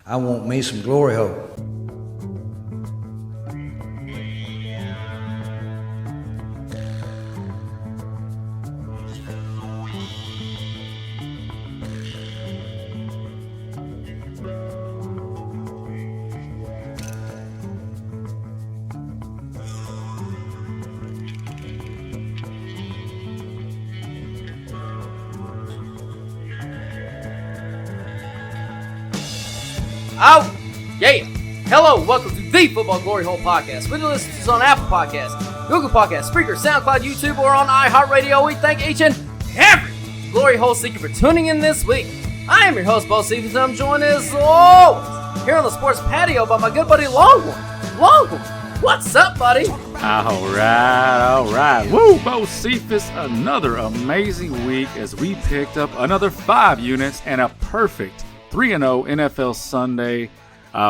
I want me some glory hole. Oh, yeah. Hello, welcome to the Football Glory Hole Podcast. Whether you listen to us on Apple Podcasts, Google Podcasts, Spreaker, SoundCloud, YouTube, or on iHeartRadio, we thank each and every Glory Hole seeker for tuning in this week. I am your host, Bo Stevens, and I'm joined as always here on the sports patio by my good buddy Longhorn. Longhorn, what's up, buddy? All right. Woo, Bo Cephas, another amazing week as we picked up another 5 units and a perfect 3-0 NFL Sunday.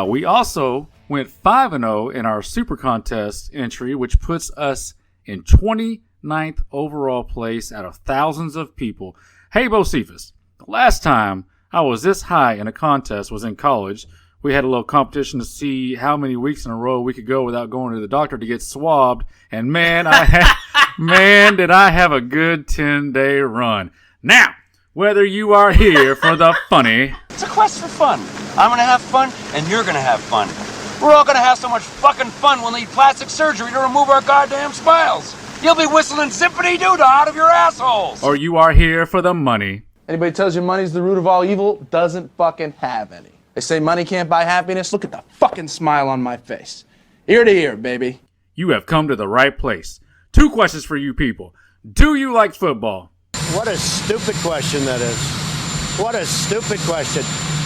We also went 5-0 in our Super Contest entry, which puts us in 29th overall place out of thousands of people. Hey, Bo Cephas, the last time I was this high in a contest was in college. We had a little competition to see how many weeks in a row we could go without going to the doctor to get swabbed. And man, did I have a good 10-day run. Now, whether you are here for the funny... It's a quest for fun. I'm going to have fun, and you're going to have fun. We're all going to have so much fucking fun we'll need plastic surgery to remove our goddamn smiles. You'll be whistling zippity-doo-dah out of your assholes. Or you are here for the money. Anybody tells you money's the root of all evil doesn't fucking have any. They say money can't buy happiness. Look at the fucking smile on my face. Ear to ear, baby. You have come to the right place. 2 questions for you people. Do you like football? What a stupid question that is. What a stupid question.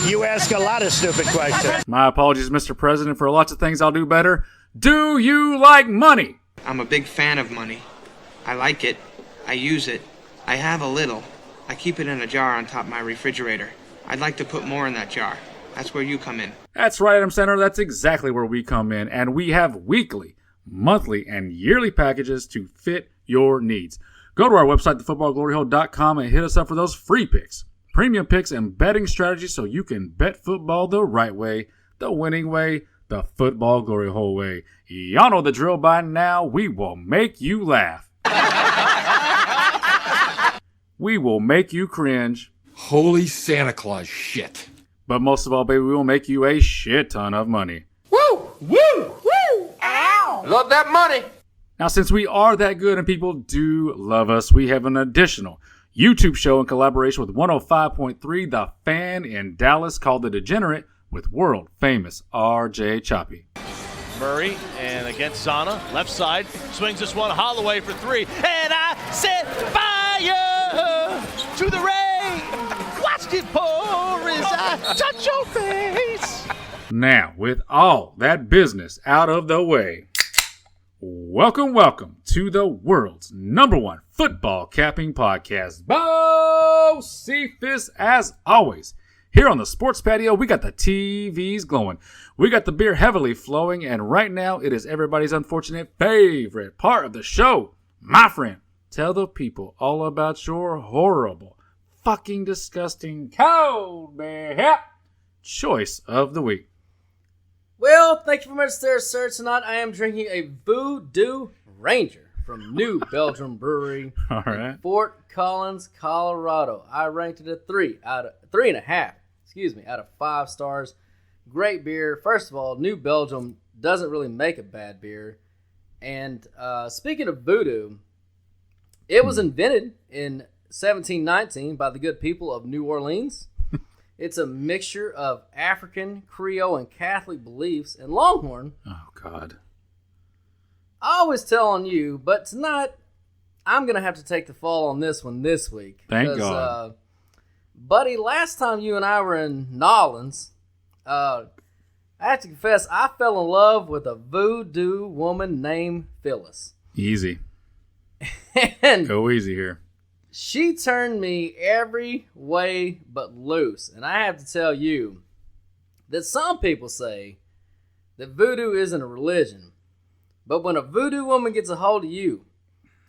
You ask a lot of stupid questions. My apologies, Mr. President, for lots of things I'll do better. Do you like money? I'm a big fan of money. I like it. I use it. I have a little. I keep it in a jar on top of my refrigerator. I'd like to put more in that jar. That's where you come in. That's right, Adam Center. That's exactly where we come in. And we have weekly, monthly, and yearly packages to fit your needs. Go to our website, thefootballgloryhole.com, and hit us up for those free picks, premium picks, and betting strategies so you can bet football the right way, the winning way, the Football Glory Hole way. Y'all know the drill by now. We will make you laugh. We will make you cringe. Holy Santa Claus shit. But most of all, baby, we will make you a shit ton of money. Woo! Woo! Woo! Ow! Love that money. Now, since we are that good and people do love us, we have an additional YouTube show in collaboration with 105.3 The Fan in Dallas called The Degenerate with world-famous R.J. Choppy. Murray, and against Zana, left side, swings this one, Holloway for 3, and I set fire to the rain. Watched it pour as I touch your face. Now, with all that business out of the way, welcome to the world's #1 football capping podcast. Bo Cephas, as always. Here on the sports patio, we got the TVs glowing. We got the beer heavily flowing, and right now it is everybody's unfortunate favorite part of the show. My friend, tell the people all about your horrible, fucking disgusting, cold beer choice of the week. Well, thank you very much there, sir. Tonight I am drinking a Voodoo Ranger from New Belgium Brewery All right. in Fort Collins, Colorado. I ranked it a 3.5 out of 5 stars. Great beer. First of all, New Belgium doesn't really make a bad beer. And speaking of voodoo, it was invented in 1719 by the good people of New Orleans. It's a mixture of African, Creole, and Catholic beliefs. And Longhorn, Oh, God. I was telling you, but tonight I'm going to have to take the fall on this one this week. Thank God. Buddy, last time you and I were in Nolans, I have to confess, I fell in love with a voodoo woman named Phillis. Easy. And Go easy here. she turned me every way but loose. And I have to tell you that some people say that voodoo isn't a religion. But when a voodoo woman gets a hold of you,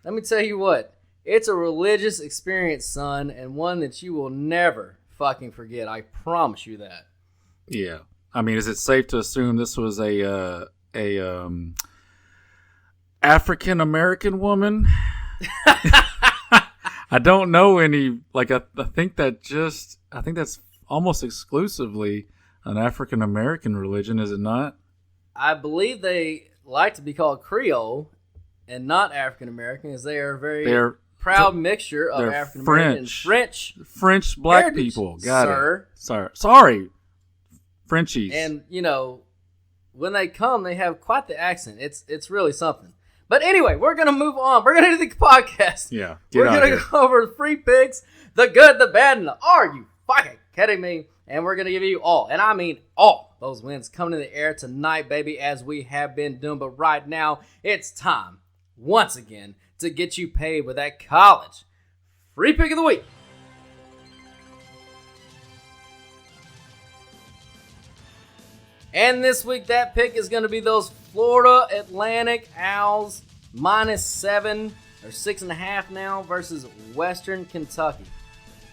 let me tell you what, it's a religious experience, son, and one that you will never fucking forget. I promise you that. Yeah. I mean, is it safe to assume this was a African American woman? I don't know any. Like, I think that's almost exclusively an African American religion, is it not? I believe they like to be called Creole and not African American, as they are a proud mixture of African American and French black heritage, people. Got sir. it. Sorry, Frenchies. And when they come, they have quite the accent. It's really something. But anyway, we're gonna move on. We're gonna do the podcast. Yeah, we're gonna go over the free picks, the good, the bad, and the are you fucking kidding me? And we're gonna give you all, and I mean all, those wins coming in the air tonight, baby, as we have been doing. But right now, it's time once again to get you paid with that college free pick of the week. And this week, that pick is going to be those Florida Atlantic Owls -7 or 6.5 now versus Western Kentucky.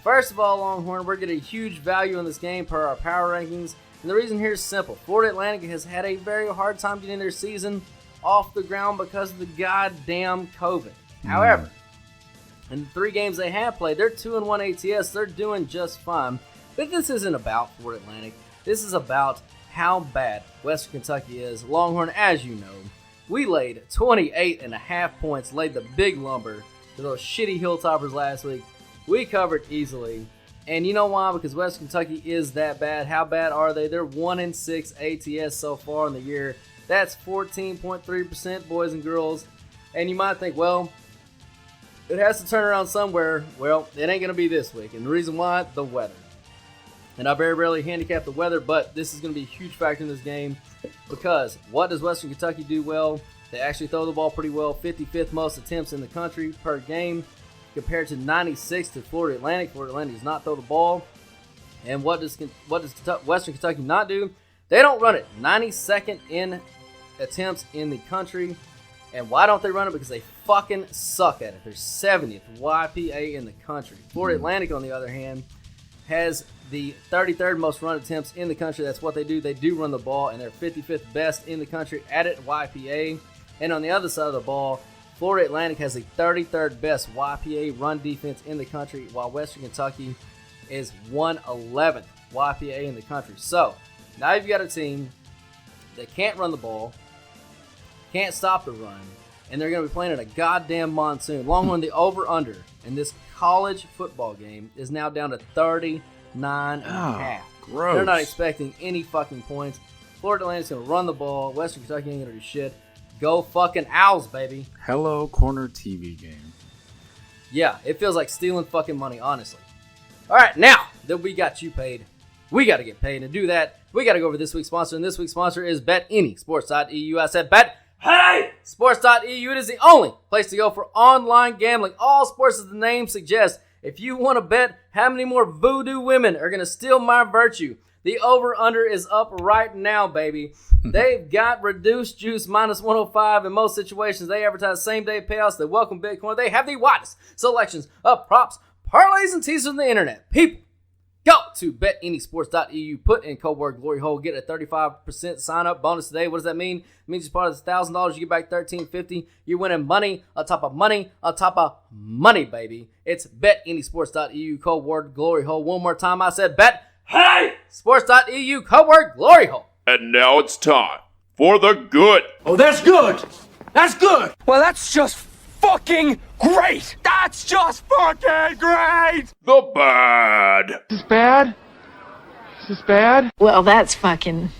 First of all, Longhorn, we're getting a huge value in this game per our power rankings. And the reason here is simple. Florida Atlantic has had a very hard time getting their season off the ground because of the goddamn COVID. However, in the 3 games they have played, they're 2-1 ATS. They're doing just fine. But this isn't about Florida Atlantic. This is about how bad Western Kentucky is. Longhorn, as you know, we laid 28.5 points, laid the big lumber to those shitty Hilltoppers last week. We covered easily. And you know why? Because Western Kentucky is that bad. How bad are they? They're 1-6 ATS so far in the year. That's 14.3%, boys and girls. And you might think, well, it has to turn around somewhere. Well, it ain't going to be this week. And the reason why? The weather. And I very rarely handicap the weather, but this is going to be a huge factor in this game because what does Western Kentucky do well? They actually throw the ball pretty well, 55th most attempts in the country per game compared to 96 to Florida Atlantic. Florida Atlantic does not throw the ball. And what does Western Kentucky not do? They don't run it. 92nd in attempts in the country. And why don't they run it? Because they fucking suck at it. They're 70th YPA in the country. Florida Atlantic, on the other hand, has the 33rd most run attempts in the country. That's what they do. They do run the ball, and they're 55th best in the country at it, YPA. And on the other side of the ball, Florida Atlantic has the 33rd best YPA run defense in the country, while Western Kentucky is 111th YPA in the country. So, now you've got a team that can't run the ball, can't stop the run, and they're going to be playing in a goddamn monsoon. Longhorn, the over-under in this college football game is now down to 39.5. Gross. They're not expecting any fucking points. Florida Atlantic's going to run the ball. Western Kentucky ain't going to do shit. Go fucking Owls, baby. Hello, corner TV game. Yeah, it feels like stealing fucking money, honestly. All right, now that we got you paid, we got to get paid. And to do that, we got to go over this week's sponsor. And this week's sponsor is BetAnySports.eu. I said Sports.eu. It is the only place to go for online gambling. All sports, as the name suggests. If you want to bet how many more voodoo women are going to steal my virtue, the over-under is up right now, baby. They've got reduced juice -105 in most situations. They advertise same-day payouts. They welcome Bitcoin. They have the widest selections of props, parlays, and teasers on the internet. People, go to BetAnySports.eu. Put in code word GLORYHOLE. Get a 35% sign-up bonus today. What does that mean? It means as part of the $1,000, you get back $1,350. You're winning money on top of money on top of money, baby. It's BetAnySports.eu. Code word GLORYHOLE. One more time, I said Sports.eu. Code word GLORYHOLE. And now it's time for the good. Oh, that's good. That's good. Well, that's just fucking great. That's just fucking great. The bad. Is this bad? Is this bad? Well, that's fucking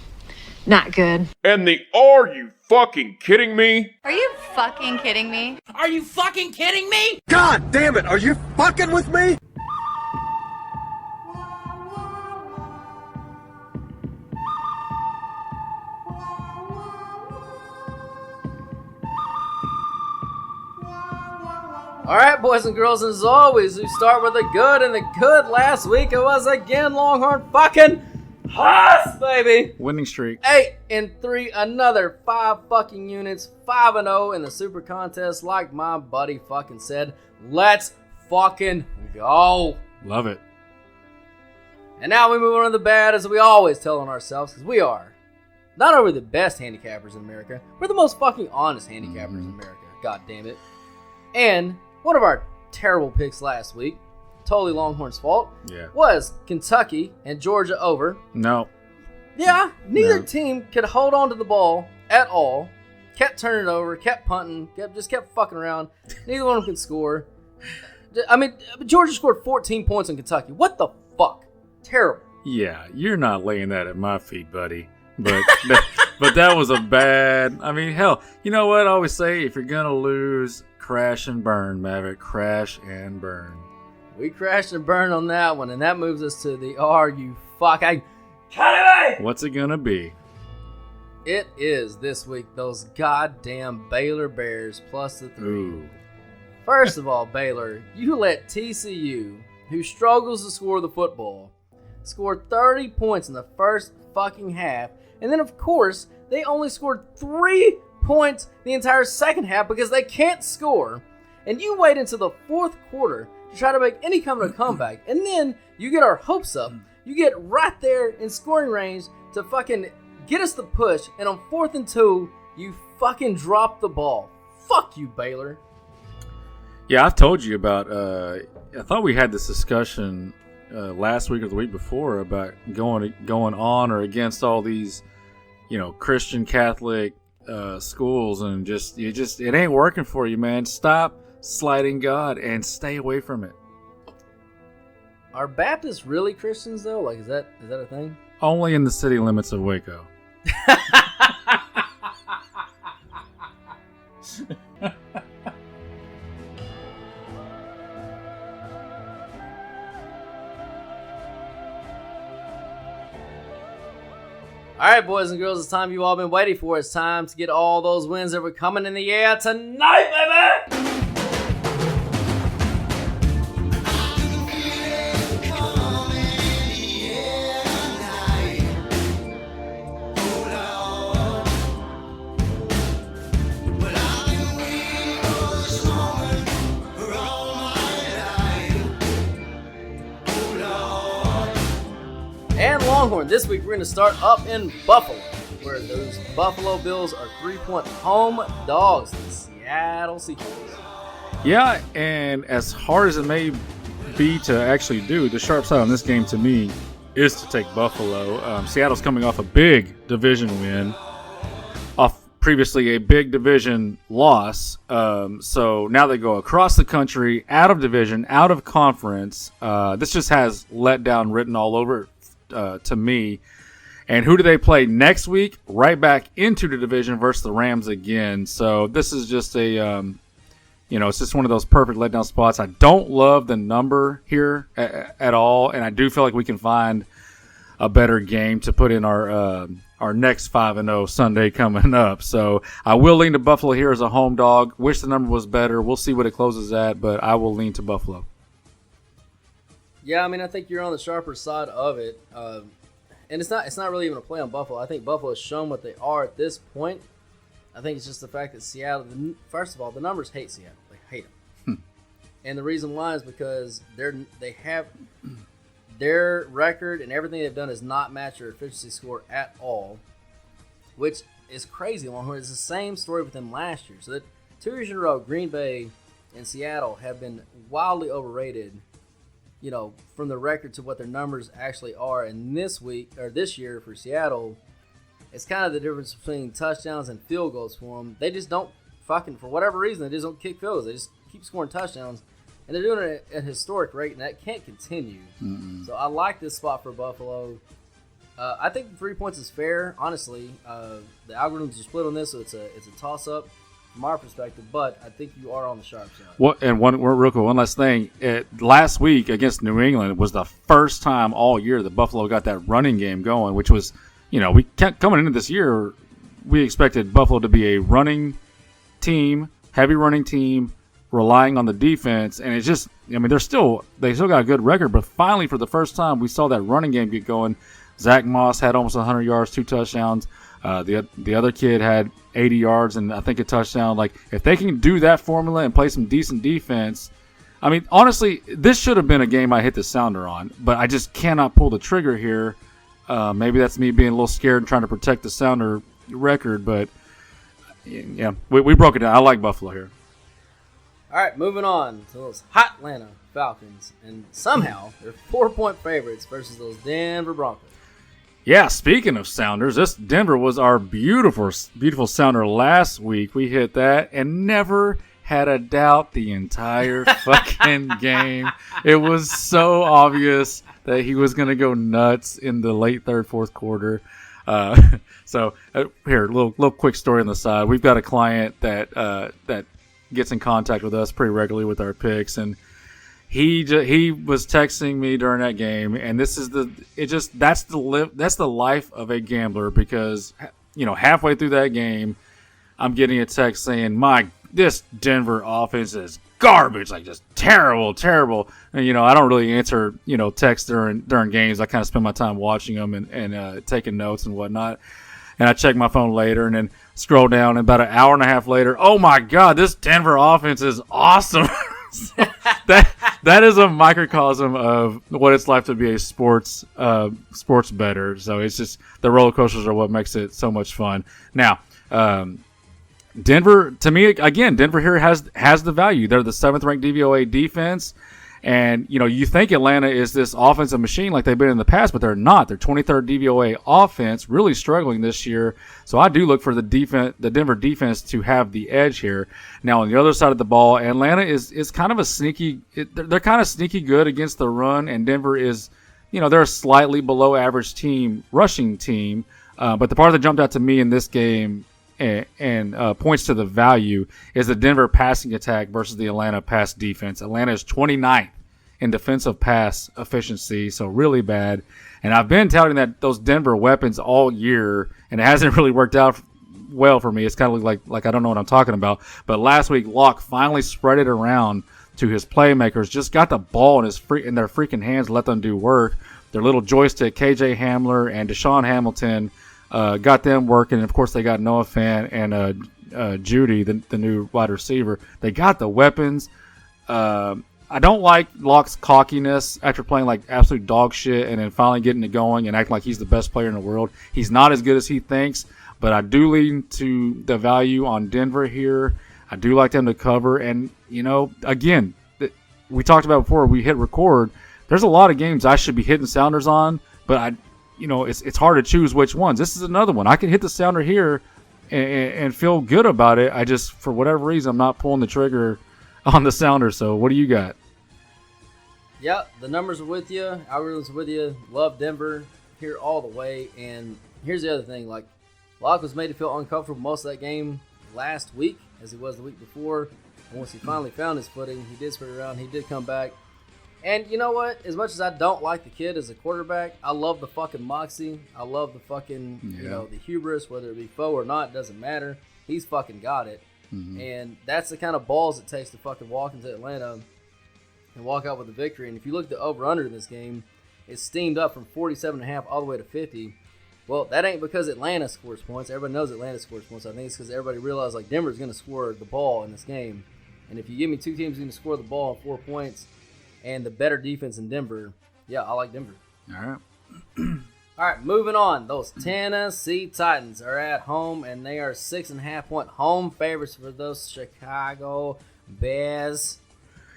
not good. And the are you fucking kidding me? Are you fucking kidding me? Are you fucking kidding me? God damn it, are you fucking with me? All right, boys and girls, and as always, we start with the good, and the good last week it was again Longhorn fucking Huss, baby. Winning streak. 8-3, another 5 fucking units, 5-0 in the super contest, like my buddy fucking said. Let's fucking go. Love it. And now we move on to the bad, as we always tell on ourselves, because we are not only the best handicappers in America, we're the most fucking honest handicappers in America. God damn it. And one of our terrible picks last week, totally Longhorns' fault, was Kentucky and Georgia over. No. Yeah, neither team could hold on to the ball at all. Kept turning it over, kept punting, kept fucking around. Neither one of them could score. I mean, Georgia scored 14 points on Kentucky. What the fuck? Terrible. Yeah, you're not laying that at my feet, buddy. But but that was a bad. I mean, hell, you know what I always say? If you're gonna lose, crash and burn, Maverick. Crash and burn. We crashed and burned on that one, and that moves us to the Are You Fucking What's it gonna be? It is this week those goddamn Baylor Bears plus the 3. Ooh. First of all, Baylor, you let TCU, who struggles to score the football, score 30 points in the first fucking half, and then of course they only scored 3 points the entire second half because they can't score, and you wait until the fourth quarter to try to make any kind of comeback, and then you get our hopes up. You get right there in scoring range to fucking get us the push, and on 4th and 2, you fucking drop the ball. Fuck you, Baylor. Yeah, I've told you about. I thought we had this discussion last week or the week before about going on or against all these, Christian Catholic schools, and it ain't working for you, man. Stop slighting God and stay away from it. Are Baptists really Christians though? Like, is that a thing? Only in the city limits of Waco. All right, boys and girls, it's time you've all been waiting for. It's time to get all those wins that were coming in the air tonight, baby! And Longhorn, this week we're going to start up in Buffalo, where those Buffalo Bills are 3-point home dogs, the Seattle Seahawks. Yeah, and as hard as it may be to actually do, the sharp side on this game to me is to take Buffalo. Seattle's coming off a big division win, off previously a big division loss. So now they go across the country, out of division, out of conference. This just has letdown written all over it. To me. And who do they play next week? Right back into the division versus the Rams again. So this is just a, it's just one of those perfect letdown spots. I don't love the number here at all, and I do feel like we can find a better game to put in our next 5-0 Sunday coming up. So I will lean to Buffalo here as a home dog. Wish the number was better. We'll see what it closes at, but I will lean to Buffalo. Yeah, I mean, I think you're on the sharper side of it, and it's not really even a play on Buffalo. I think Buffalo has shown what they are at this point. I think it's just the fact that Seattle, first of all, the numbers hate Seattle. They hate them, and the reason why is because they have their record and everything they've done does not match their efficiency score at all, which is crazy. Longhorn, it's the same story with them last year. So that 2 years in a row, Green Bay and Seattle have been wildly overrated. From the record to what their numbers actually are. And this year for Seattle, it's kind of the difference between touchdowns and field goals for them. They just don't for whatever reason, they just don't kick field goals. They just keep scoring touchdowns. And they're doing it at a historic rate, and that can't continue. Mm-mm. So I like this spot for Buffalo. I think 3 points is fair, honestly. The algorithms are split on this, so it's a toss-up from our perspective, but I think you are on the sharp side. One last thing. Last week against New England was the first time all year that Buffalo got that running game going, which was, coming into this year, we expected Buffalo to be a running team, heavy running team, relying on the defense, and it's just, they still got a good record, but finally for the first time we saw that running game get going. Zach Moss had almost 100 yards, 2 touchdowns. The other kid had 80 yards and I think a touchdown. Like, if they can do that formula and play some decent defense, I mean, honestly, this should have been a game I hit the sounder on, but I just cannot pull the trigger here. Maybe that's me being a little scared and trying to protect the sounder record, but yeah, we broke it down. I like Buffalo here. All right, moving on to those hot Atlanta Falcons, and somehow they're 4-point favorites versus those Denver Broncos. Yeah, speaking of sounders, this Denver was our beautiful sounder last week. We hit that and never had a doubt the entire fucking game. It was so obvious that he was going to go nuts in the late third, fourth quarter. So here, a little quick story on the side. We've got a client that gets in contact with us pretty regularly with our picks, and he was texting me during that game, and that's the life of a gambler, because halfway through that game, I'm getting a text saying, this Denver offense is garbage, like just terrible. And I don't really answer texts during games. I kind of spend my time watching them and taking notes and whatnot. And I check my phone later and then scroll down, and about an hour and a half later, oh my God, this Denver offense is awesome. that is a microcosm of what it's like to be a sports bettor. So it's just the roller coasters are what makes it so much fun. Now, Denver, to me, again, Denver here has the value. They're the 7th ranked DVOA defense. And, you think Atlanta is this offensive machine like they've been in the past, but they're not. They're 23rd DVOA offense, really struggling this year. So I do look for the Denver defense to have the edge here. Now, on the other side of the ball, Atlanta is kind of a sneaky – they're kind of sneaky good against the run, and Denver is – they're a slightly below average rushing team. But the part that jumped out to me in this game and points to the value is the Denver passing attack versus the Atlanta pass defense. Atlanta is 29th in defensive pass efficiency, so really bad. And I've been touting those Denver weapons all year, and it hasn't really worked out well for me. It's kind of like I don't know what I'm talking about. But last week, Locke finally spread it around to his playmakers, just got the ball in their freaking hands, let them do work. Their little joystick, KJ Hamler and Deshaun Hamilton, got them working. And of course, they got Noah Fant and Judy, the new wide receiver. They got the weapons. I don't like Locke's cockiness after playing like absolute dog shit and then finally getting it going and acting like he's the best player in the world. He's not as good as he thinks, but I do lean to the value on Denver here. I do like them to cover. And, again, we talked about before we hit record, there's a lot of games I should be hitting sounders on, but it's hard to choose which ones. This is another one. I can hit the sounder here and feel good about it. I just, for whatever reason, I'm not pulling the trigger on the sounder. So what do you got? Yeah, the numbers are with you. Algorithms are with you. Love Denver here all the way. And here's the other thing. Like, Locke was made to feel uncomfortable most of that game last week, as he was the week before. And once he finally found his footing, he did spread around. He did come back. And you know what? As much as I don't like the kid as a quarterback, I love the fucking moxie. I love the fucking, the hubris, whether it be foe or not, doesn't matter. He's fucking got it. Mm-hmm. And that's the kind of balls it takes to fucking walk into Atlanta and walk out with a victory. And if you look at the over-under in this game, it's steamed up from 47.5 all the way to 50. Well, that ain't because Atlanta scores points. Everybody knows Atlanta scores points. I think it's because everybody realized, like, Denver's going to score the ball in this game. And if you give me two teams going to score the ball at 4 points and the better defense in Denver, yeah, I like Denver. All right. All right, moving on. Those Tennessee Titans are at home, and they are 6.5-point home favorites for those Chicago Bears.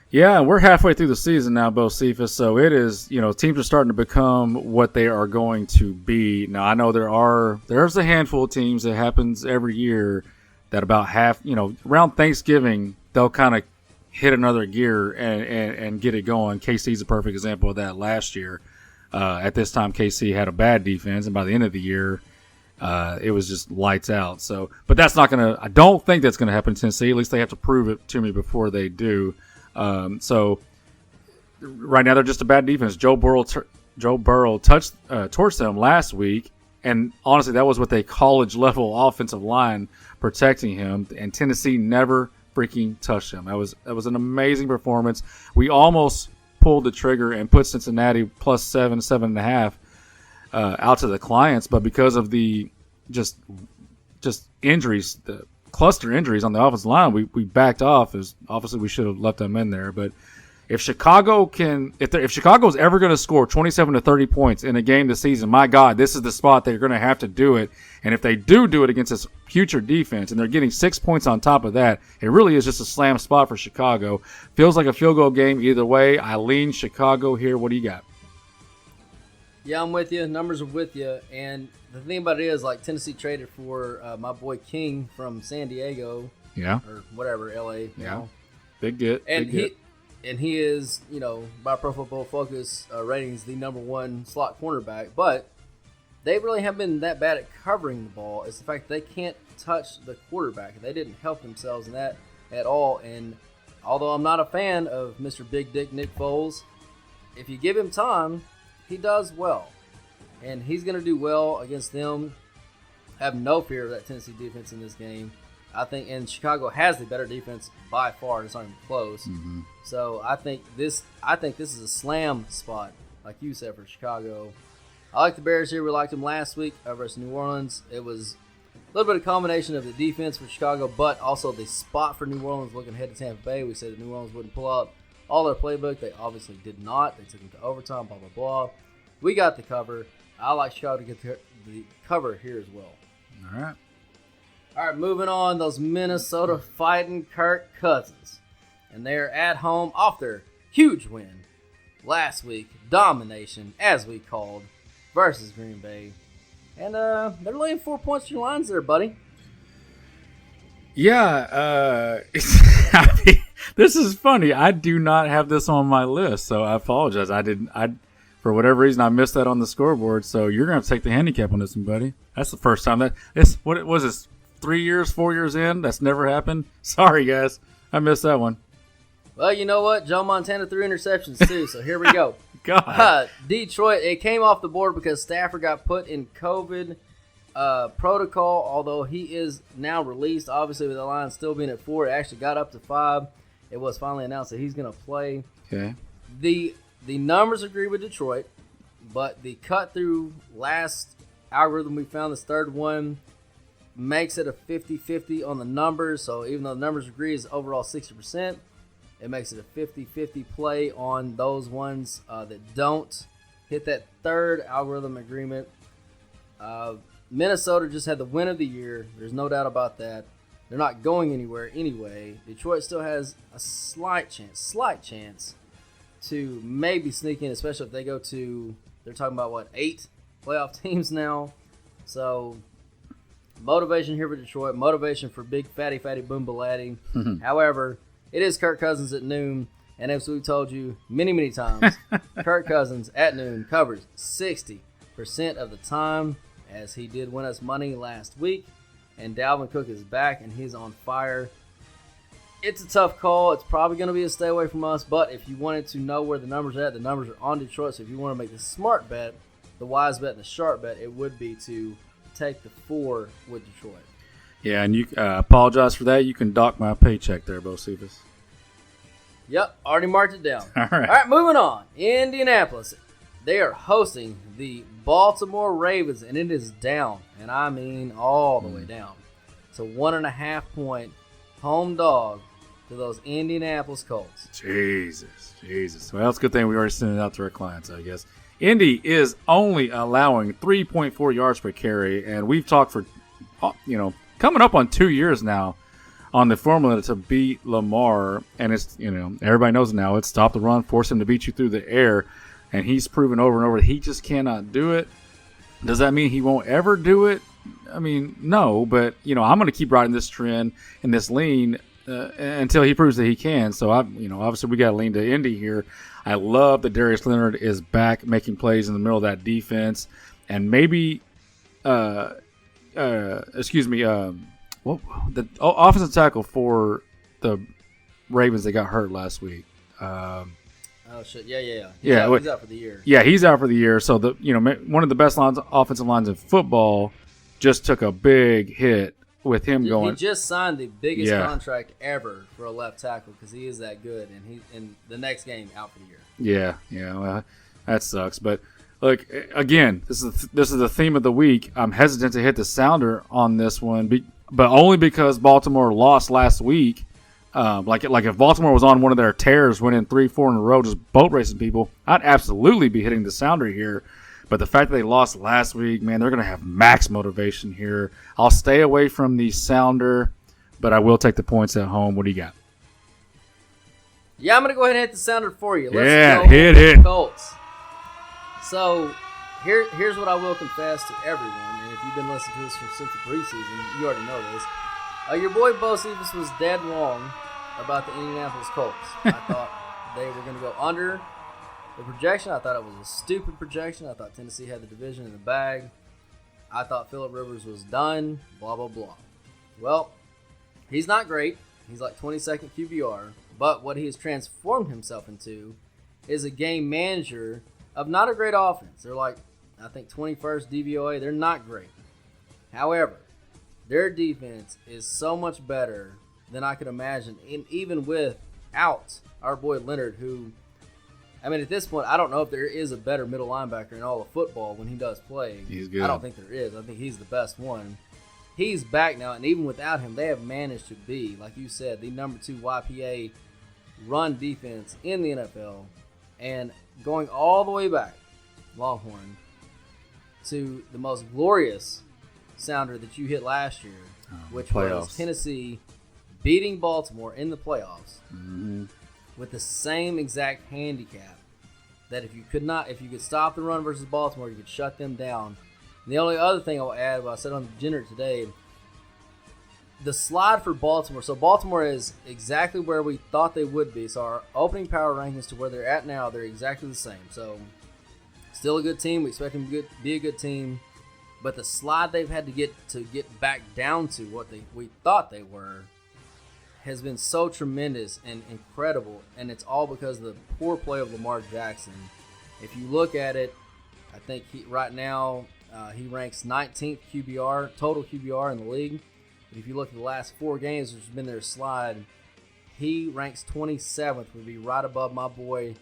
Yeah, we're halfway through the season now, Bo Cephas, so it is, teams are starting to become what they are going to be. Now, I know there's a handful of teams that happens every year that about half, around Thanksgiving, they'll kind of hit another gear and get it going. KC's a perfect example of that last year. At this time, KC had a bad defense, and by the end of the year, it was just lights out. So, but that's not going to – I don't think that's going to happen in Tennessee. At least they have to prove it to me before they do. So right now they're just a bad defense. Joe Burrow torched them last week, and honestly, that was with a college-level offensive line protecting him, and Tennessee never freaking touched him. That was an amazing performance. We almost pulled the trigger and put Cincinnati plus 7.5 out to the clients, but because of the just injuries, the cluster injuries on the offensive line, we backed off. As obviously we should have left them in there, but if Chicago's ever going to score 27 to 30 points in a game this season, my God, this is the spot they're going to have to do it. And if they do it against this future defense and they're getting 6 points on top of that, it really is just a slam spot for Chicago. Feels like a field goal game either way. I lean Chicago here. What do you got? Yeah, I'm with you. Numbers are with you. And the thing about it is, like, Tennessee traded for my boy King from San Diego. Yeah. Or whatever, L.A. Yeah. Big get. And big get. And he is, by Pro Football Focus ratings, the number one slot cornerback. But they really haven't been that bad at covering the ball. It's the fact they can't touch the quarterback. They didn't help themselves in that at all. And although I'm not a fan of Mr. Big Dick Nick Foles, if you give him time, he does well. And he's going to do well against them. I have no fear of that Tennessee defense in this game. I think, and Chicago has the better defense by far. It's not even close. Mm-hmm. So I think this is a slam spot, like you said, for Chicago. I like the Bears here. We liked them last week versus New Orleans. It was a little bit of combination of the defense for Chicago, but also the spot for New Orleans looking ahead to Tampa Bay. We said that New Orleans wouldn't pull out all their playbook. They obviously did not. They took them to overtime, blah, blah, blah. We got the cover. I like Chicago to get the cover here as well. All right. All right, moving on. Those Minnesota fighting Kirk Cousins. And they're at home off their huge win last week. Domination, as we called, versus Green Bay. And they're laying 4 points to your lines there, buddy. Yeah. This is funny. I do not have this on my list, so I apologize. For whatever reason, I missed that on the scoreboard. So you're going to have to take the handicap on this one, buddy. That's the first time what was this? 4 years in? That's never happened. Sorry, guys. I missed that one. Well, you know what? Joe Montana threw interceptions too, so here we go. God. Detroit, it came off the board because Stafford got put in COVID protocol, although he is now released. Obviously, with the line still being at 4, it actually got up to 5. It was finally announced that he's going to play. Okay. The numbers agree with Detroit, but the cut-through last algorithm we found, this third one, makes it a 50-50 on the numbers. So even though the numbers agree is overall 60%, it makes it a 50-50 play on those ones that don't hit that third algorithm agreement. Minnesota just had the win of the year. There's no doubt about that. They're not going anywhere anyway. Detroit still has a slight chance to maybe sneak in, especially if they go to, they're talking about 8 playoff teams now. So motivation here for Detroit, motivation for big fatty boom baladi. However, it is Kirk Cousins at noon, and as we've told you many times, Kirk Cousins at noon covers 60% of the time, as he did win us money last week. And Dalvin Cook is back, and he's on fire. It's a tough call. It's probably going to be a stay away from us, but if you wanted to know where the numbers are at, the numbers are on Detroit. So if you want to make the smart bet, the wise bet, and the sharp bet, it would be to take the 4 with Detroit. Yeah, and you apologize for that. You can dock my paycheck there, Bo Cephas. Yep, already marked it down. All right. All right, moving on. Indianapolis. They are hosting the Baltimore Ravens, and it is down, and I mean all the way down. It's a 1.5 point home dog to those Indianapolis Colts. Jesus. Well, it's a good thing we already sent it out to our clients, I guess. Indy is only allowing 3.4 yards per carry, and we've talked for, coming up on 2 years now on the formula to beat Lamar, and it's, everybody knows now, it's stop the run, force him to beat you through the air. And he's proven over and over that he just cannot do it. Does that mean he won't ever do it? I mean, no. But, I'm going to keep riding this trend and this lean until he proves that he can. So, obviously we got to lean to Indy here. I love that Darius Leonard is back making plays in the middle of that defense. And maybe, the offensive tackle for the Ravens that got hurt last week. Oh shit! Yeah. He's out for the year. Yeah, he's out for the year. So one of the best offensive lines in football just took a big hit with him going. He just signed the biggest contract ever for a left tackle because he is that good, and he in the next game out for the year. Yeah. Well, that sucks. But look, again, this is the theme of the week. I'm hesitant to hit the sounder on this one, but only because Baltimore lost last week. Like if Baltimore was on one of their tears, winning 3-4 in a row, just boat racing people, I'd absolutely be hitting the sounder here. But the fact that they lost last week, man, they're going to have max motivation here. I'll stay away from the sounder, but I will take the points at home. What do you got? Yeah, I'm going to go ahead and hit the sounder for you. Let's go hit it. Colts. So here's what I will confess to everyone, and if you've been listening to this since the preseason, you already know this. Your boy Bo Cephas was dead wrong about the Indianapolis Colts. I thought they were going to go under the projection. I thought it was a stupid projection. I thought Tennessee had the division in the bag. I thought Phillip Rivers was done, blah, blah, blah. Well, he's not great. He's like 22nd QBR. But what he has transformed himself into is a game manager of not a great offense. They're like, I think, 21st DVOA. They're not great. However, their defense is so much better than I could imagine, and even without our boy Leonard, who, I mean, at this point, I don't know if there is a better middle linebacker in all of football when he does play. He's good. I don't think there is. I think he's the best one. He's back now, and even without him, they have managed to be, like you said, the number 2 YPA run defense in the NFL, and going all the way back, Longhorn, to the most glorious sounder that you hit last year, which was Tennessee beating Baltimore in the playoffs with the same exact handicap, that if you could stop the run versus Baltimore, you could shut them down. And the only other thing I'll add, what I said on the Jenner today, the slide for Baltimore. So Baltimore is exactly where we thought they would be. So our opening power rankings to where they're at now, they're exactly the same. So still a good team. We expect them to be a good team. But the slide they've had to get back down to what we thought they were has been so tremendous and incredible. And it's all because of the poor play of Lamar Jackson. If you look at it, I think right now he ranks 19th QBR, total QBR in the league. But if you look at the last 4 games, which has been their slide, he ranks 27th, would be right above my boy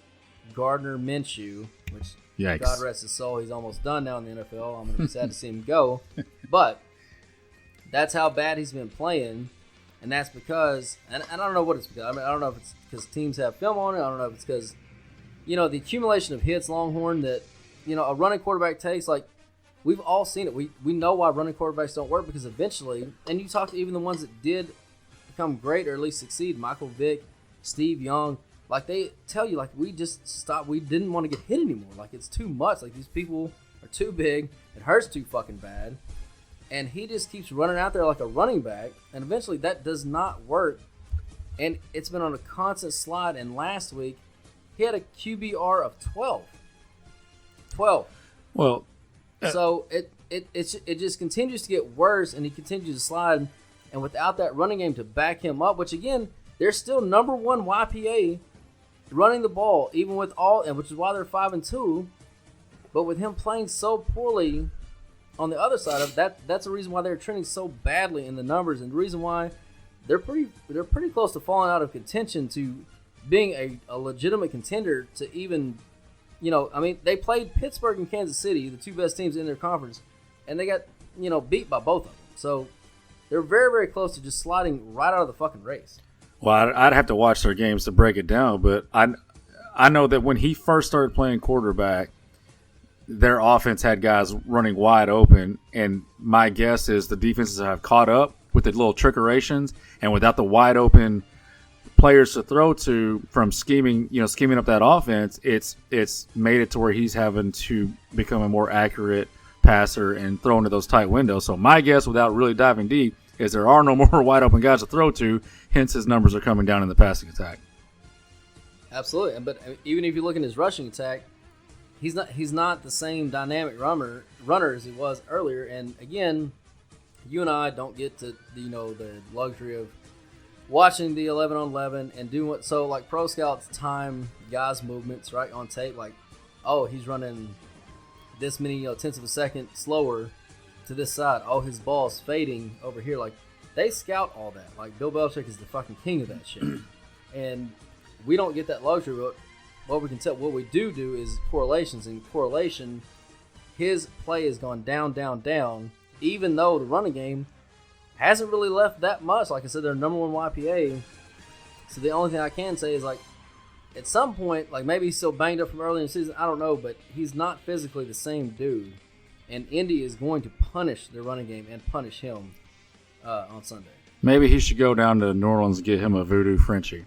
Gardner Minshew, which, yikes. God rest his soul, he's almost done now in the NFL. I'm going to be sad to see him go. But that's how bad he's been playing, and that's because, and I don't know what it's because. I mean, I don't know if it's because teams have film on it. I don't know if it's because, the accumulation of hits, Longhorn, that, a running quarterback takes, like, we've all seen it. We know why running quarterbacks don't work, because eventually, and you talk to even the ones that did become great or at least succeed, Michael Vick, Steve Young, like they tell you, like we just stopped. We didn't want to get hit anymore. Like it's too much. Like these people are too big. It hurts too fucking bad. And he just keeps running out there like a running back. And eventually that does not work. And it's been on a constant slide. And last week, he had a QBR of 12. 12. Well, so it just continues to get worse, and he continues to slide. And without that running game to back him up, which again, they're still number 1 YPA running the ball, even with all, and which is why they're 5-2. But with him playing so poorly on the other side of that, that's the reason why they're trending so badly in the numbers, and the reason why they're pretty close to falling out of contention to being a legitimate contender to even. They played Pittsburgh and Kansas City, the 2 best teams in their conference, and they got, beat by both of them. So they're very, very close to just sliding right out of the fucking race. Well, I'd have to watch their games to break it down, but I know that when he first started playing quarterback, their offense had guys running wide open, and my guess is the defenses have caught up with the little trickerations, and without the wide open players to throw to from scheming up that offense, it's made it to where he's having to become a more accurate passer and throw into those tight windows. So my guess, without really diving deep, is there are no more wide open guys to throw to, hence his numbers are coming down in the passing attack. Absolutely. But even if you look at his rushing attack, he's not the same dynamic runner as he was earlier. And again, you and I don't get to the luxury of watching the 11-on-11 and doing what, so like pro scouts time guys' movements right on tape, like, oh, he's running this many tenths of a second slower to this side. Oh, his ball's fading over here. Like they scout all that. Like Bill Belichick is the fucking king of that shit, and we don't get that luxury. But what we can tell, what we do is correlations. And correlation, his play has gone down, down, down. Even though the running game hasn't really left that much. Like I said, they're number 1 YPA. So the only thing I can say is, like, at some point, like, maybe he's still banged up from early in the season. I don't know, but he's not physically the same dude. And Indy is going to punish their running game and punish him on Sunday. Maybe he should go down to New Orleans and get him a Voodoo Frenchie.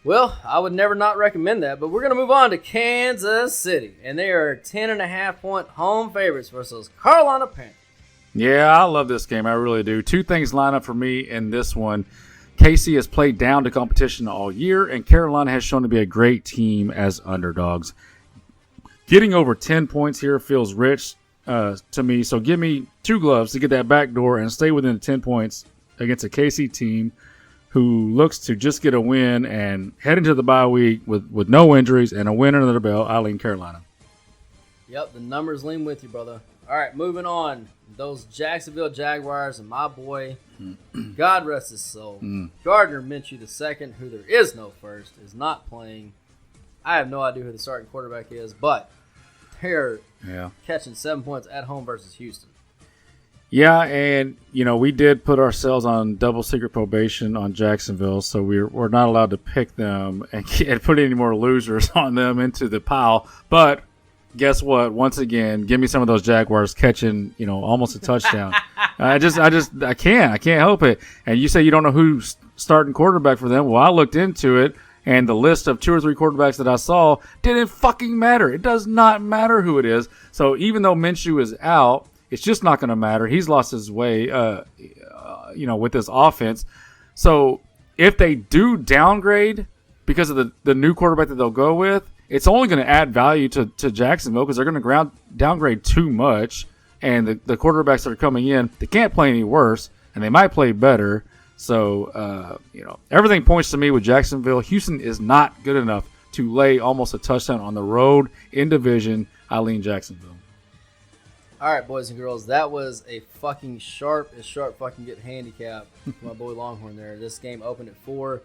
Well, I would never not recommend that, but we're going to move on to Kansas City. And they are 10.5-point home favorites versus Carolina Panthers. Yeah, I love this game. I really do. Two things line up for me in this one. KC has played down to competition all year, and Carolina has shown to be a great team as underdogs. Getting over 10 points here feels rich to me, so give me 2 gloves to get that back door and stay within the 10 points against a KC team who looks to just get a win and head into the bye week with no injuries and a win under their belt. I lean Carolina. Yep, the numbers lean with you, brother. All right, moving on. Those Jacksonville Jaguars and my boy, God rest his soul, Gardner Minshew II, who there is no first, is not playing. I have no idea who the starting quarterback is, but they're catching 7 points at home versus Houston. Yeah, and, we did put ourselves on double secret probation on Jacksonville, so we're not allowed to pick them and put any more losers on them into the pile. But guess what? Once again, give me some of those Jaguars catching, almost a touchdown. I can't help it. And you say you don't know who's starting quarterback for them. Well, I looked into it, and the list of 2 or 3 quarterbacks that I saw didn't fucking matter. It does not matter who it is. So even though Minshew is out, it's just not going to matter. He's lost his way, with this offense. So if they do downgrade because of the new quarterback that they'll go with, it's only going to add value to Jacksonville because they're going to downgrade too much. And the quarterbacks that are coming in, they can't play any worse, and they might play better. So, everything points to me with Jacksonville. Houston is not good enough to lay almost a touchdown on the road in division. I lean Jacksonville. All right, boys and girls, that was a fucking sharp fucking get handicap for my boy Longhorn there. This game opened at 4.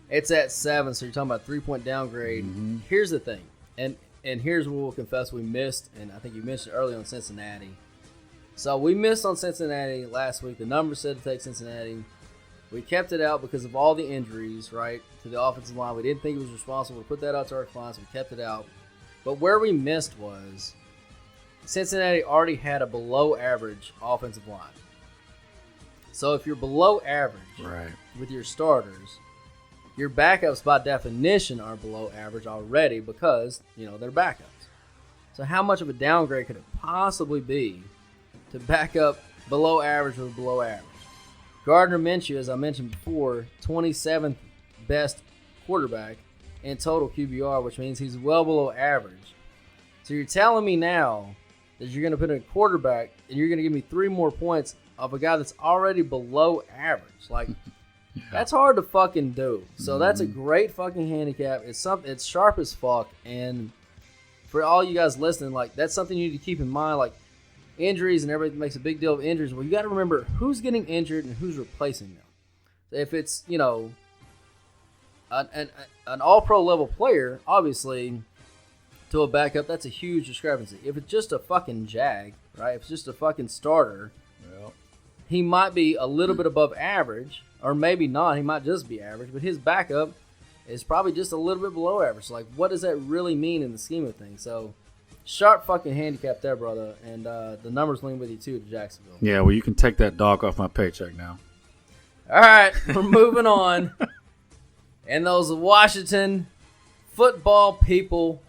It's at 7, so you're talking about 3-point downgrade. Mm-hmm. Here's the thing, and here's what we'll confess we missed, and I think you mentioned early on Cincinnati. So we missed on Cincinnati last week. The numbers said to take Cincinnati. We kept it out because of all the injuries, right, to the offensive line. We didn't think it was responsible to put that out to our clients. We kept it out. But where we missed was Cincinnati already had a below-average offensive line. So if you're below average with your starters, your backups by definition are below average already because, they're backups. So how much of a downgrade could it possibly be to back up below average with below average? Gardner Minshew, as I mentioned before, 27th best quarterback in total QBR, which means he's well below average. So you're telling me now that you're going to put in a quarterback and you're going to give me 3 more points of a guy that's already below average. Like, that's hard to fucking do. So that's a great fucking handicap. It's sharp as fuck. And for all you guys listening, like, that's something you need to keep in mind. Like, injuries and everybody makes a big deal of injuries. Well, you got to remember who's getting injured and who's replacing them. If it's, an all-pro level player, obviously, to a backup, that's a huge discrepancy. If it's just a fucking jag, right? If it's just a fucking starter, he might be a little bit above average, or maybe not. He might just be average, but his backup is probably just a little bit below average. So, like, what does that really mean in the scheme of things? So, sharp fucking handicap there, brother. And the numbers lean with you, too, to Jacksonville. Yeah, well, you can take that dog off my paycheck now. All right, we're moving on. And those Washington football people,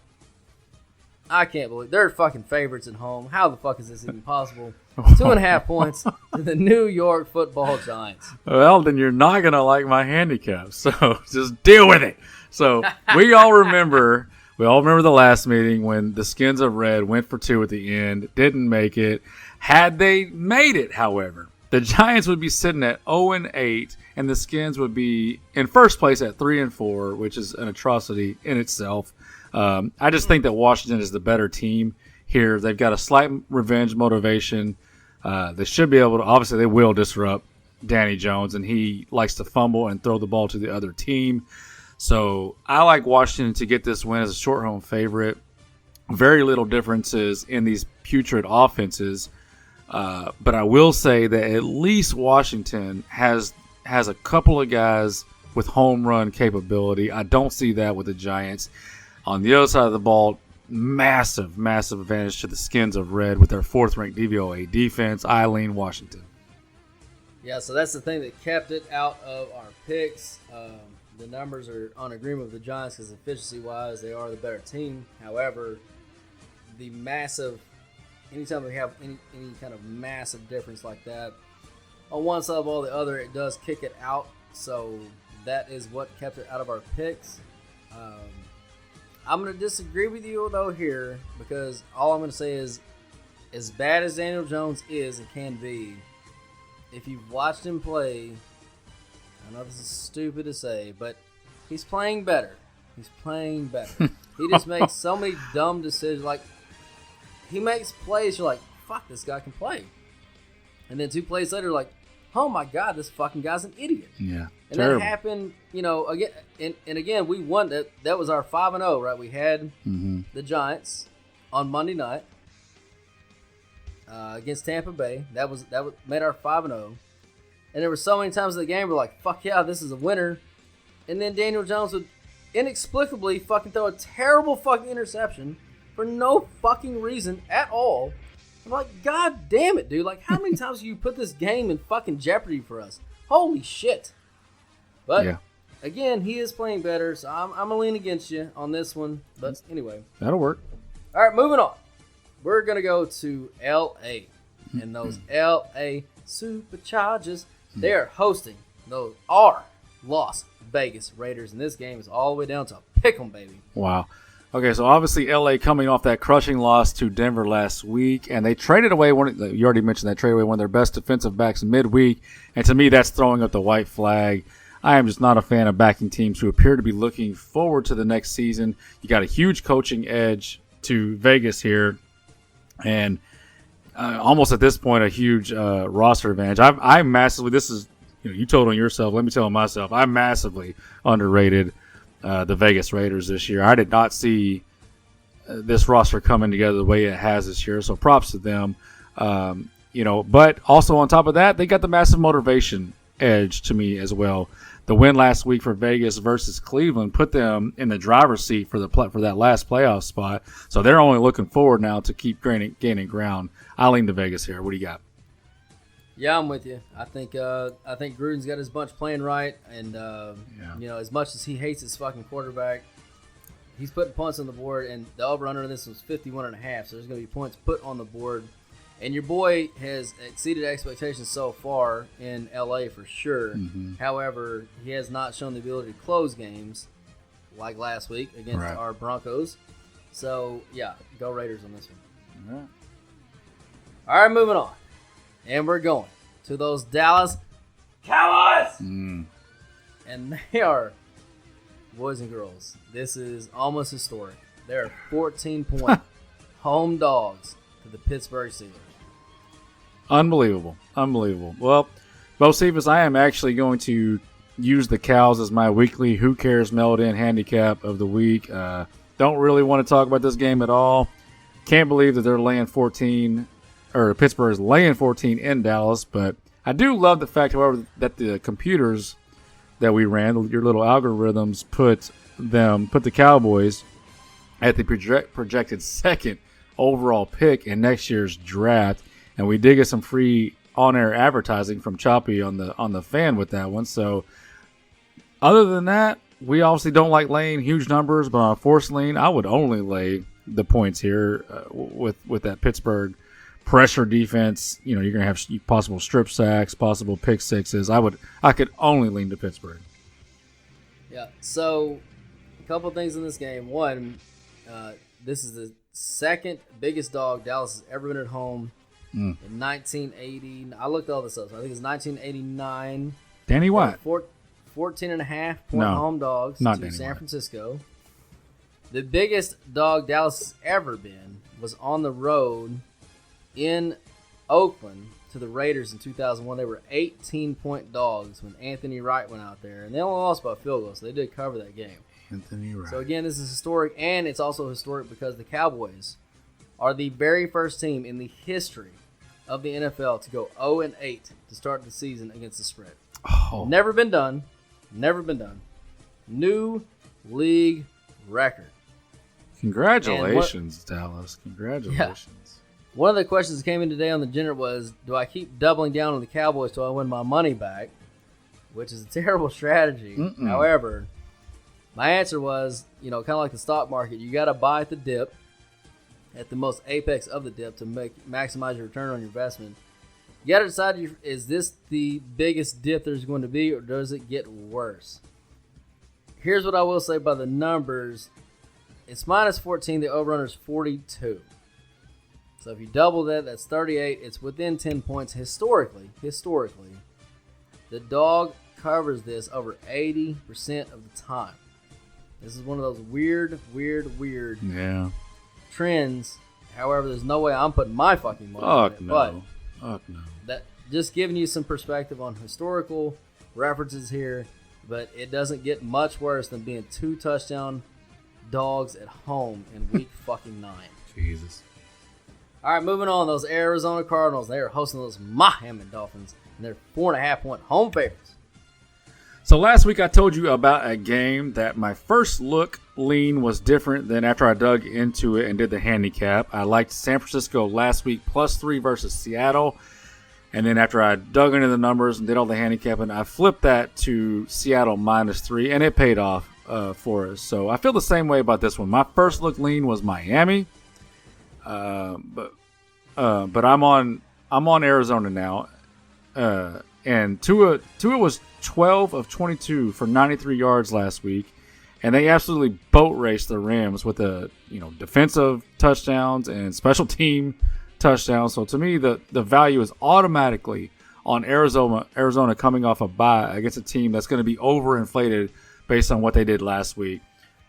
I can't believe they're fucking favorites at home. How the fuck is this even possible? 2.5 points to the New York Football Giants. Well, then you're not going to like my handicap, so just deal with it. So we all remember the last meeting when the Skins of Red went for 2 at the end, didn't make it. Had they made it, however, the Giants would be sitting at 0-8, and the Skins would be in first place at 3-4, which is an atrocity in itself. I just think that Washington is the better team here. They've got a slight revenge motivation. They should be able to, obviously they will disrupt Danny Jones, and he likes to fumble and throw the ball to the other team. So I like Washington to get this win as a short home favorite. Very little differences in these putrid offenses. But I will say that at least Washington has a couple of guys with home run capability. I don't see that with the Giants. On the other side of the ball, massive advantage to the Skins of Red with their 4th-ranked DVOA defense. Eileen Washington. Yeah, so that's the thing that kept it out of our picks. The numbers are on agreement with the Giants because efficiency-wise, they are the better team. However, the massive, anytime we have any kind of massive difference like that, on one side of all the other, it does kick it out. So that is what kept it out of our picks. I'm going to disagree with you, though, here, because all I'm going to say is, as bad as Daniel Jones is and can be, if you've watched him play, I know this is stupid to say, but he's playing better. He's playing better. He just makes so many dumb decisions. Like, he makes plays, you're like, fuck, this guy can play. And then 2 plays later, like, oh my God, this fucking guy's an idiot. Yeah. And terrible. that happened, again, and again, we won that. That was our 5-0, right? We had the Giants on Monday night against Tampa Bay. That made our 5-0. And there were so many times in the game we're like, fuck yeah, this is a winner. And then Daniel Jones would inexplicably fucking throw a terrible fucking interception for no fucking reason at all. I'm like, God damn it, dude. Like, how many times do you put this game in fucking jeopardy for us? Holy shit. But, again, he is playing better, so I'm going to lean against you on this one. But anyway. That'll work. All right, moving on. We're going to go to L.A. And those L.A. Superchargers, they are hosting our Las Vegas Raiders. And this game is all the way down to a pick 'em, baby. Wow. Okay, so obviously L.A. coming off that crushing loss to Denver last week, and they traded away you already mentioned that, traded away one of their best defensive backs midweek, and to me that's throwing up the white flag. I am just not a fan of backing teams who appear to be looking forward to the next season. You got a huge coaching edge to Vegas here, and almost at this point a huge roster advantage. I'm massively, this is, you told on yourself, let me tell on myself, I'm massively underrated the Vegas Raiders this year. I did not see this roster coming together the way it has this year, so props to them. But also on top of that, they got the massive motivation edge to me as well. The win last week for Vegas versus Cleveland put them in the driver's seat for that last playoff spot. So they're only looking forward now to keep gaining ground. I lean to Vegas here. What do you got? Yeah, I'm with you. I think Gruden's got his bunch playing right, and as much as he hates his fucking quarterback, he's putting points on the board, and the over/under in this was 51.5. So there's going to be points put on the board, and your boy has exceeded expectations so far in LA for sure. However, he has not shown the ability to close games like last week against our Broncos. So yeah, go Raiders on this one. All right, moving on. And we're going to those Dallas Cowboys. And they are, boys and girls, this is almost historic. They're 14-point home dogs to the Pittsburgh Steelers. Unbelievable. Well, Bo Cephas, I am actually going to use the Cows as my weekly Who Cares Mailed-In handicap of the week. Don't really want to talk about this game at all. Can't believe that they're laying 14, or Pittsburgh is laying 14 in Dallas, but I do love the fact, however, that the computers that we ran, your little algorithms, put the Cowboys at the projected second overall pick in next year's draft, and we did get some free on-air advertising from Choppy on the fan with that one. So other than that, we obviously don't like laying huge numbers, but on a forced lean, I would only lay the points here with that Pittsburgh pressure defense. You're going to have possible strip sacks, possible pick sixes. I could only lean to Pittsburgh. Yeah. So a couple of things in this game. One, this is the second biggest dog Dallas has ever been at home in 1980. I looked all this up. So I think it's 1989. Danny White. 14.5 point home dogs not to Danny San White. Francisco. The biggest dog Dallas has ever been was on the road in Oakland to the Raiders in 2001. They were 18-point dogs when Anthony Wright went out there, and they only lost by a field goal, so they did cover that game. Anthony Wright. So again, this is historic, and it's also historic because the Cowboys are the very first team in the history of the NFL to go 0-8 to start the season against the spread. Oh. Never been done. Never been done. New league record. Congratulations, Dallas. Congratulations. Yeah. One of the questions that came in today on the Jenner was, do I keep doubling down on the Cowboys till I win my money back? Which is a terrible strategy. However, my answer was, kind of like the stock market, you got to buy at the dip, at the most apex of the dip to maximize your return on your investment. You got to decide, is this the biggest dip there's going to be, or does it get worse? Here's what I will say by the numbers. It's minus 14. The over-under is 42. So if you double that, that's 38. It's within 10 points historically. The dog covers this over 80% of the time. This is one of those weird trends. However, there's no way I'm putting my fucking money on it. Fuck no. That just giving you some perspective on historical references here, but it doesn't get much worse than being 2 touchdown dogs at home in week fucking 9. Jesus. All right, moving on. Those Arizona Cardinals, they are hosting those Miami Dolphins, and they're 4.5-point home favorites. So last week I told you about a game that my first look lean was different than after I dug into it and did the handicap. I liked San Francisco last week +3 versus Seattle. And then after I dug into the numbers and did all the handicapping, I flipped that to Seattle -3, and it paid off for us. So I feel the same way about this one. My first look lean was Miami, but I'm on Arizona now. And Tua was 12 of 22 for 93 yards last week, and they absolutely boat raced the Rams with defensive touchdowns and special team touchdowns. So to me, the value is automatically on Arizona coming off a bye against a team that's going to be overinflated based on what they did last week.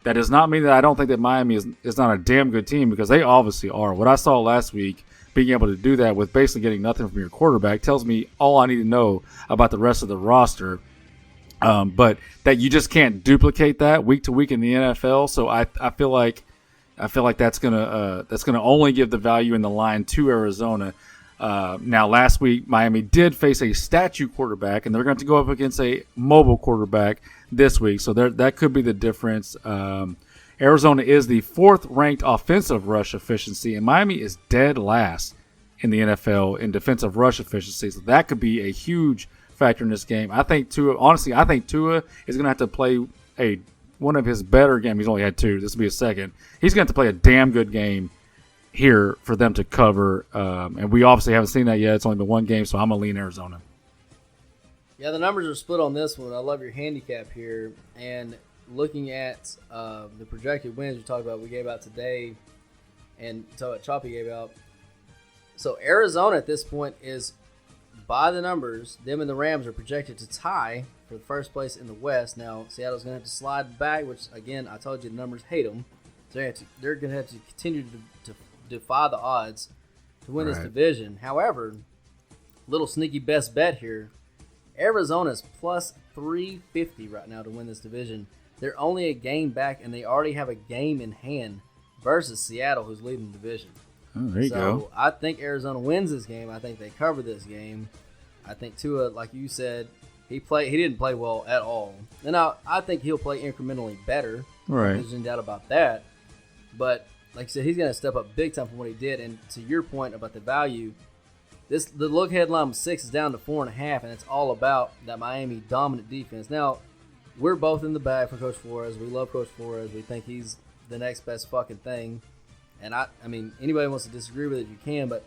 That does not mean that I don't think that Miami is not a damn good team, because they obviously are. What I saw last week, being able to do that with basically getting nothing from your quarterback, tells me all I need to know about the rest of the roster. But that you just can't duplicate that week to week in the NFL. So I feel like that's gonna only give the value in the line to Arizona. Now, last week Miami did face a statue quarterback, and they're going to go up against a mobile quarterback this week. So that could be the difference. Arizona is the 4th ranked offensive rush efficiency, and Miami is dead last in the NFL in defensive rush efficiency. So that could be a huge factor in this game. I think Tua is going to have to play one of his better games. He's only had 2. This will be his second. He's going to have to play a damn good game here for them to cover. And we obviously haven't seen that yet. It's only been 1 game, so I'm going to lean Arizona. Yeah, the numbers are split on this one. I love your handicap here. And looking at the projected wins we talked about, we gave out today, and what Choppy gave out. So Arizona at this point is, by the numbers, them and the Rams are projected to tie for the first place in the West. Now, Seattle's going to have to slide back, which, again, I told you the numbers hate them. So they're going to have to continue to defy the odds to win this division. However, little sneaky best bet here, Arizona's +350 right now to win this division. They're only a game back, and they already have a game in hand versus Seattle, who's leading the division. Oh, there you go. I think Arizona wins this game. I think they cover this game. I think Tua, like you said, he didn't play well at all. And I think he'll play incrementally better. Right. There's no doubt about that. But like I said, he's going to step up big time from what he did. And to your point about the value, the look headline was 6 is down to 4.5, and it's all about that Miami dominant defense. Now, we're both in the bag for Coach Flores. We love Coach Flores. We think he's the next best fucking thing. And I mean, anybody wants to disagree with it, you can. But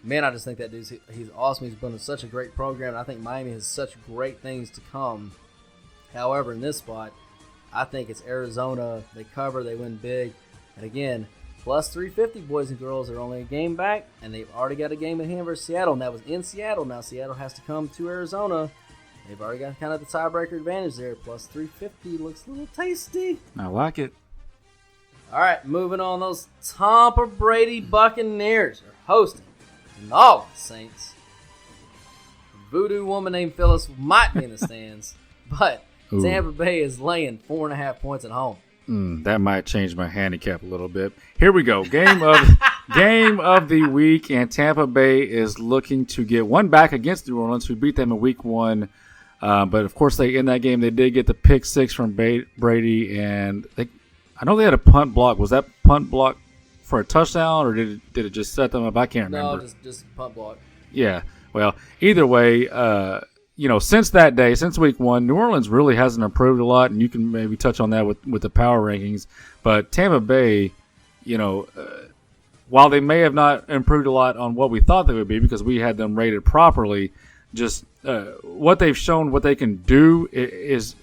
man, I just think that dude's he's awesome. He's building such a great program. And I think Miami has such great things to come. However, in this spot, I think it's Arizona. They cover. They win big. And again, +350, boys and girls. They're only a game back, and they've already got a game in hand versus Seattle. And that was in Seattle. Now Seattle has to come to Arizona. They've already got kind of the tiebreaker advantage there. +350 looks a little tasty. I like it. All right, moving on. Those Tampa Brady Buccaneers are hosting the New Orleans Saints. Voodoo Woman named Phillis might be in the stands, but Tampa Bay is laying 4.5 points at home. That might change my handicap a little bit. Here we go. Game of the week, and Tampa Bay is looking to get one back against New Orleans, who beat them in Week 1 But, of course, in that game, they did get the pick 6 from Brady. And I know they had a punt block. Was that punt block for a touchdown, or did it just set them up? I can't remember. No, just punt block. Yeah. Well, either way, since that day, since week 1, New Orleans really hasn't improved a lot, and you can maybe touch on that with the power rankings. But Tampa Bay, while they may have not improved a lot on what we thought they would be because we had them rated properly, just what they've shown, what they can do is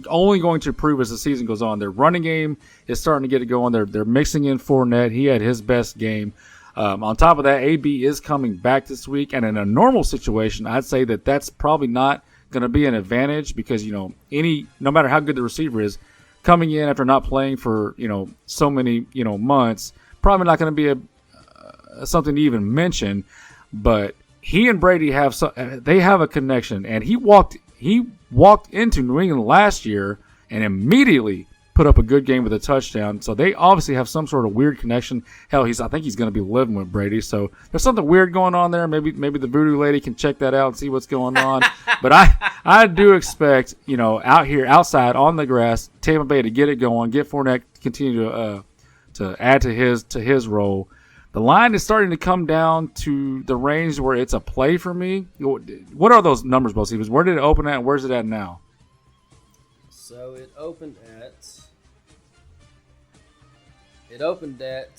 only going to improve as the season goes on. Their running game is starting to get it going. They're mixing in Fournette. He had his best game. On top of that, AB is coming back this week, and in a normal situation, I'd say that's probably not going to be an advantage because no matter how good the receiver is, coming in after not playing for so many months, probably not going to be something to even mention. But he and Brady have a connection, and he walked into New England last year and immediately put up a good game with a touchdown. So they obviously have some sort of weird connection. Hell, I think he's going to be living with Brady. So there's something weird going on there. Maybe the voodoo lady can check that out and see what's going on. But I do expect, out here outside on the grass, Tampa Bay to get it going, get Fournette to continue to add to his role. The line is starting to come down to the range where it's a play for me. What are those numbers, Bo Stevens? Where did it open at and where's it at now? So it opened at it opened at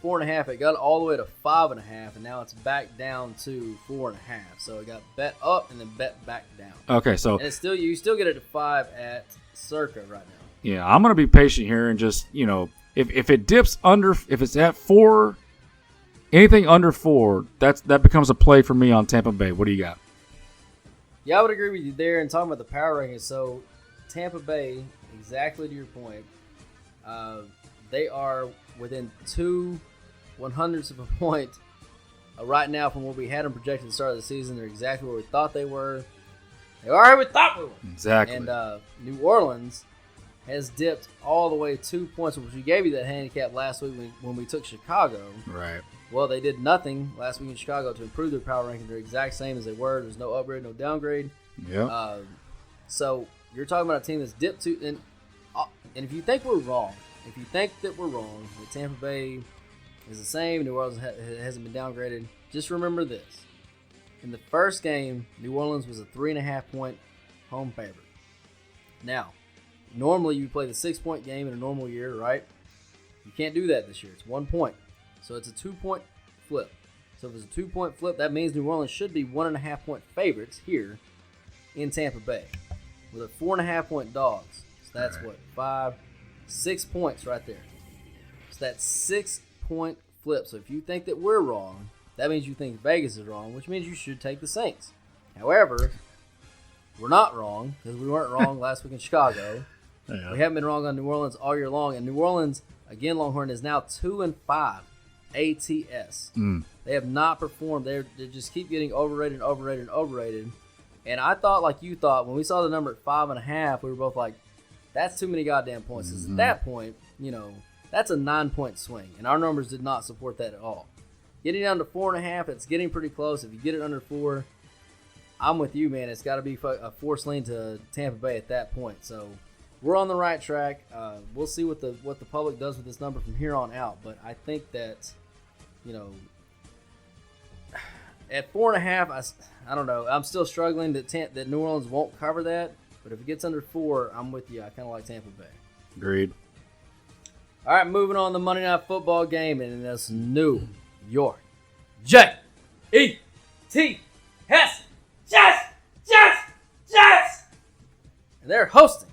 4.5. It got all the way to 5.5, and now it's back down to 4.5. So it got bet up and then bet back down. Okay, so and you still get it to 5 at circa right now. Yeah, I'm gonna be patient here and just if it dips under, if it's at 4, anything under 4, that becomes a play for me on Tampa Bay. What do you got? Yeah, I would agree with you there. And talking about the power rankings, so Tampa Bay, exactly to your point, they are within 0.02 of a point right now from what we had them projected at the start of the season. They're exactly where we thought they were. They are where we thought we were. Exactly. And New Orleans has dipped all the way 2 points, which we gave you that handicap last week when we took Chicago. Right. Well, they did nothing last week in Chicago to improve their power ranking. They're exact same as they were. There's no upgrade, no downgrade. Yeah. So you're talking about a team that's dipped to, and if you think we're wrong, that Tampa Bay is the same, New Orleans hasn't been downgraded, just remember this. In the first game, New Orleans was a 3.5-point home favorite. Now, normally you play the 6-point game in a normal year, right? You can't do that this year. It's 1 point. So it's a 2-point flip. So if it's a 2-point flip, that means New Orleans should be 1.5-point favorites here in Tampa Bay with a 4.5-point dogs. So that's right. 6 points right there. So that's 6-point flip. So if you think that we're wrong, that means you think Vegas is wrong, which means you should take the Saints. However, we're not wrong because we weren't wrong last week in Chicago. Yeah. We haven't been wrong on New Orleans all year long, and New Orleans, again, Longhorn, is now 2-5 ATS. They have not performed. They just keep getting overrated. And I thought, like you thought, when we saw the number at 5.5, we were both like, that's too many goddamn points. Because at that point, that's a 9-point swing, and our numbers did not support that at all. Getting down to 4.5, it's getting pretty close. If you get it under 4, I'm with you, man. It's got to be a forced lean to Tampa Bay at that point. So we're on the right track. We'll see what the public does with this number from here on out. But I think that, at 4.5, I don't know. I'm still struggling that New Orleans won't cover that. But if it gets under 4, I'm with you. I kind of like Tampa Bay. Agreed. All right, moving on to the Monday Night Football game, and that's New York. J-E-T-S. Jets! And they're hosting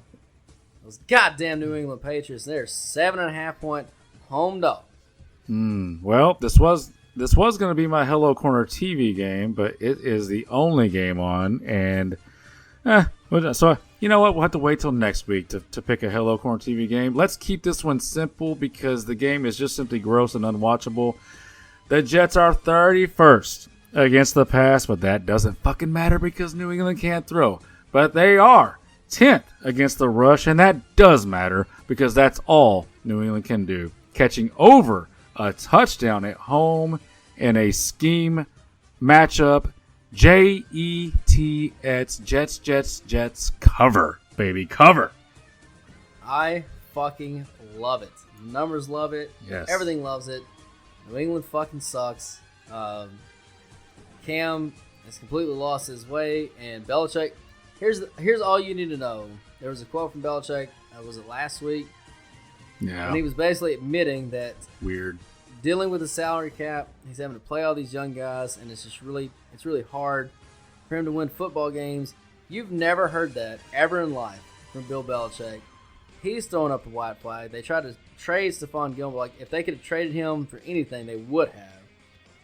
those goddamn New England Patriots. They're 7.5-point home dog. Well, this was going to be my Hello Corner TV game, but it is the only game on, and so you know what? We'll have to wait till next week to pick a Hello Corner TV game. Let's keep this one simple because the game is just simply gross and unwatchable. The Jets are 31st against the pass, but that doesn't fucking matter because New England can't throw. But they are 10th against the rush, and that does matter because that's all New England can do. Catching over a touchdown at home in a scheme matchup Jets, Jets, cover, baby, cover. I fucking love it. Numbers love it. Yes. Everything loves it. New England fucking sucks. Cam has completely lost his way, and Belichick. Here's all you need to know. There was a quote from Belichick. Was it last week? Yeah. And he was basically admitting that weird. Dealing with the salary cap, he's having to play all these young guys, and it's really hard for him to win football games. You've never heard that ever in life from Bill Belichick. He's throwing up the white flag. They tried to trade Stephon Gilmore. Like, if they could have traded him for anything, they would have.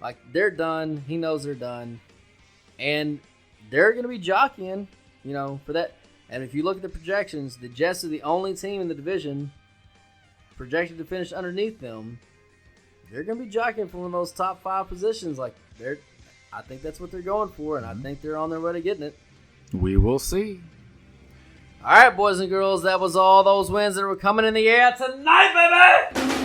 Like, they're done. He knows they're done. And they're going to be jockeying, for that. And if you look at the projections, the Jets are the only team in the division projected to finish underneath them. They're going to be jockeying for one of those top 5 positions. I think that's what they're going for, and I think they're on their way to getting it. We will see. All right, boys and girls, that was all those wins that were coming in the air tonight, baby!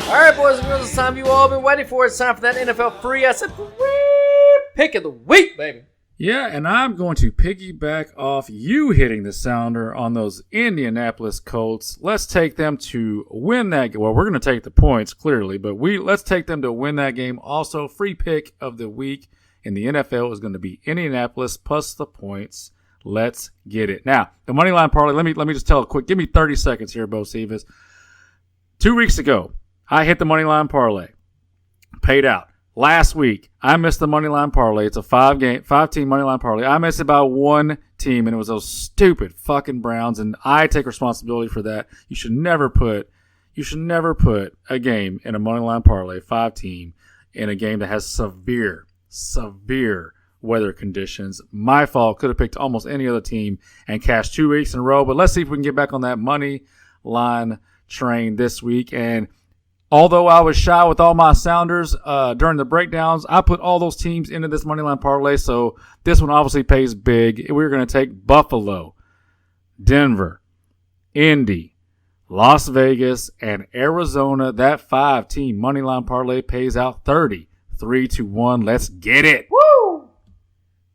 All right, boys and girls, it's time you all been waiting for. It's time for that NFL free. I said, pick of the week, baby. Yeah, and I'm going to piggyback off you hitting the sounder on those Indianapolis Colts. Let's take them to win that game. Well, we're going to take the points, clearly, but let's take them to win that game. Also, free pick of the week in the NFL is going to be Indianapolis plus the points. Let's get it. Now, the money line parlay, let me just tell a quick, give me 30 seconds here, Bo Sivas. 2 weeks ago, I hit the money line parlay. Paid out. Last week, I missed the money line parlay. It's a 5-team money line parlay. I missed about one team, and it was those stupid fucking Browns, and I take responsibility for that. You should never put a game in a money line parlay, 5-team, in a game that has severe weather conditions. My fault. Could have picked almost any other team and cashed 2 weeks in a row, but let's see if we can get back on that money line train this week. And although I was shy with all my sounders during the breakdowns, I put all those teams into this moneyline parlay, so this one obviously pays big. We're going to take Buffalo, Denver, Indy, Las Vegas, and Arizona. That 5-team moneyline parlay pays out 3-1. Let's get it. Woo!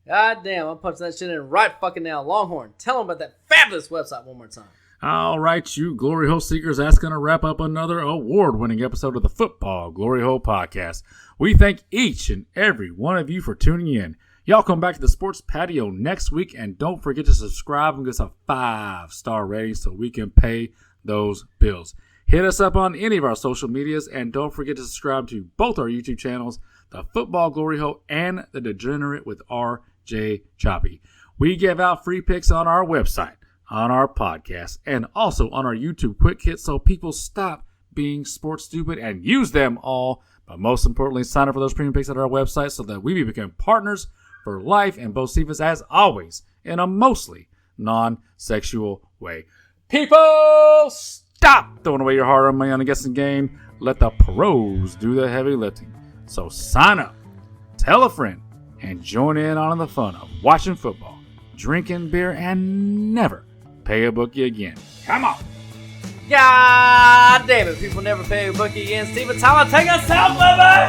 God damn, I'm punching that shit in right fucking now. Longhorn, tell them about that fabulous website one more time. All right, you Glory Hole Seekers, that's going to wrap up another award-winning episode of the Football Glory Hole Podcast. We thank each and every one of you for tuning in. Y'all come back to the Sports Patio next week, and don't forget to subscribe and give us a 5-star rating so we can pay those bills. Hit us up on any of our social medias, and don't forget to subscribe to both our YouTube channels, the Football Glory Hole and the Degenerate with R.J. Choppy. We give out free picks on our website, on our podcast, and also on our YouTube quick hits so people stop being sports stupid and use them all. But most importantly, sign up for those premium picks at our website so that we become partners for life. And Bo Sivas, as always, in a mostly non-sexual way. People, stop throwing away your hard-earned money on a guessing game. Let the pros do the heavy lifting. So sign up, tell a friend, and join in on the fun of watching football, drinking beer, and never pay a bookie again. Come on. God damn it, people never pay a bookie again. Steven Tyler, take us out, baby!